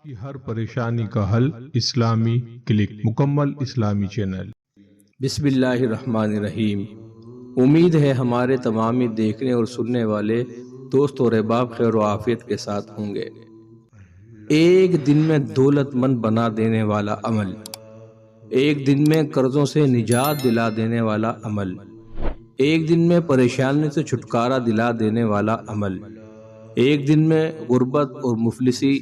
کی ہر پریشانی کا حل اسلامی کلک، مکمل اسلامی چینل۔ بسم اللہ الرحمن الرحیم۔ امید ہے ہمارے تمامی دیکھنے اور سننے والے دوست اور احباب خیر و عافیت کے ساتھ ہوں گے۔ ایک دن میں دولت مند بنا دینے والا عمل، ایک دن میں قرضوں سے نجات دلا دینے والا عمل، ایک دن میں پریشانی سے چھٹکارا دلا دینے والا عمل، ایک دن میں غربت اور مفلسی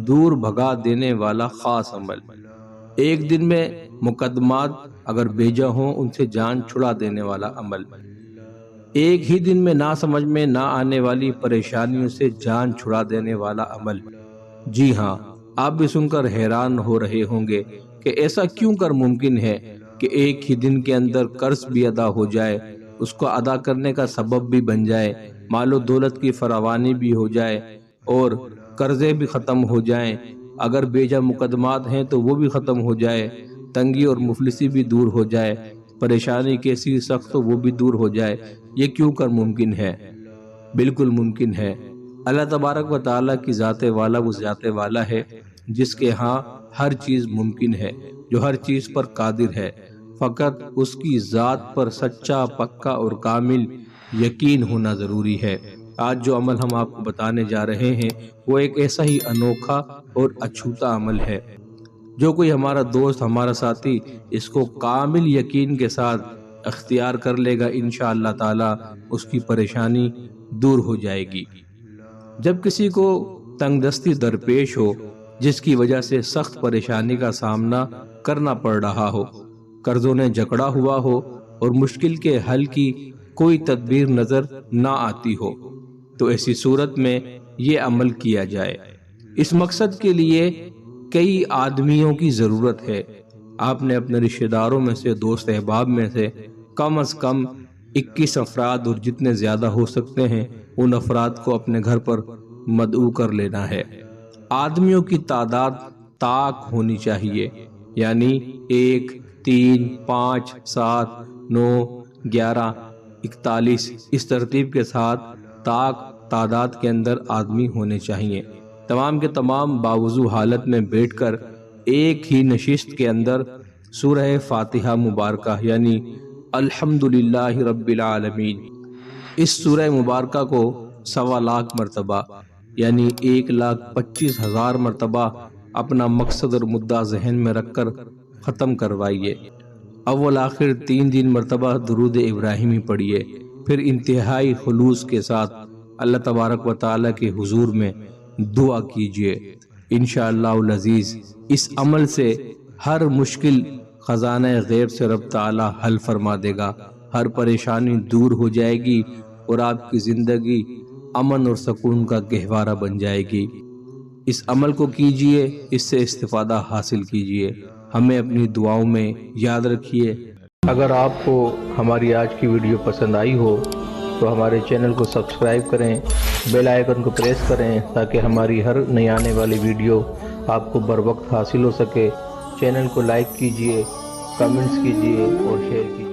دور بھگا دینے والا خاص عمل، ایک دن میں مقدمات اگر بیجا ہوں ان سے جان چھڑا دینے والا عمل، ایک ہی دن میں نہ سمجھ میں نہ آنے والی پریشانیوں سے جان چھڑا دینے والا عمل۔ جی ہاں، آپ بھی سن کر حیران ہو رہے ہوں گے کہ ایسا کیوں کر ممکن ہے کہ ایک ہی دن کے اندر قرض بھی ادا ہو جائے، اس کو ادا کرنے کا سبب بھی بن جائے، مال و دولت کی فراوانی بھی ہو جائے اور قرضے بھی ختم ہو جائیں، اگر بیجا مقدمات ہیں تو وہ بھی ختم ہو جائے، تنگی اور مفلسی بھی دور ہو جائے، پریشانی کیسی سخت وہ بھی دور ہو جائے۔ یہ کیوں کر ممکن ہے؟ بالکل ممکن ہے۔ اللہ تبارک و تعالیٰ کی ذات والا وہ ذات والا ہے جس کے ہاں ہر چیز ممکن ہے، جو ہر چیز پر قادر ہے، فقط اس کی ذات پر سچا پکا اور کامل یقین ہونا ضروری ہے۔ آج جو عمل ہم آپ کو بتانے جا رہے ہیں وہ ایک ایسا ہی انوکھا اور اچھوتا عمل ہے، جو کوئی ہمارا دوست، ہمارا ساتھی اس کو کامل یقین کے ساتھ اختیار کر لے گا، انشاءاللہ تعالی اس کی پریشانی دور ہو جائے گی۔ جب کسی کو تنگ دستی درپیش ہو، جس کی وجہ سے سخت پریشانی کا سامنا کرنا پڑ رہا ہو، قرضوں نے جکڑا ہوا ہو اور مشکل کے حل کی کوئی تدبیر نظر نہ آتی ہو، تو ایسی صورت میں یہ عمل کیا جائے۔ اس مقصد کے لیے کئی آدمیوں کی ضرورت ہے۔ آپ نے اپنے رشتہ داروں میں سے، دوست احباب میں سے کم از کم 21 افراد اور جتنے زیادہ ہو سکتے ہیں ان افراد کو اپنے گھر پر مدعو کر لینا ہے۔ آدمیوں کی تعداد طاق ہونی چاہیے، یعنی 1 3 5 7 9 11 41 اس ترتیب کے ساتھ طاق تعداد کے اندر آدمی ہونے چاہیے۔ تمام کے تمام باوضو حالت میں بیٹھ کر ایک ہی نشست کے اندر سورہ فاتحہ مبارکہ یعنی الحمدللہ رب العالمین، اس سورہ مبارکہ کو 1.25 لاکھ مرتبہ یعنی 1,25,000 مرتبہ اپنا مقصد اور مدعا ذہن میں رکھ کر ختم کروائیے۔ اول آخر 3 مرتبہ درود ابراہیمی پڑھیے، پھر انتہائی خلوص کے ساتھ اللہ تبارک و تعالیٰ کے حضور میں دعا کیجیے۔ انشاءاللہ العزیز اس عمل سے ہر مشکل خزانہ غیب سے رب تعالیٰ حل فرما دے گا، ہر پریشانی دور ہو جائے گی اور آپ کی زندگی امن اور سکون کا گہوارہ بن جائے گی۔ اس عمل کو کیجیے، اس سے استفادہ حاصل کیجیے، ہمیں اپنی دعاؤں میں یاد رکھیے۔ اگر آپ کو ہماری آج کی ویڈیو پسند آئی ہو تو ہمارے چینل کو سبسکرائب کریں، بیل آئیکن کو پریس کریں تاکہ ہماری ہر نئی آنے والی ویڈیو آپ کو بر وقت حاصل ہو سکے۔ چینل کو لائک کیجیے، کمنٹس کیجیے اور شیئر کیجیے۔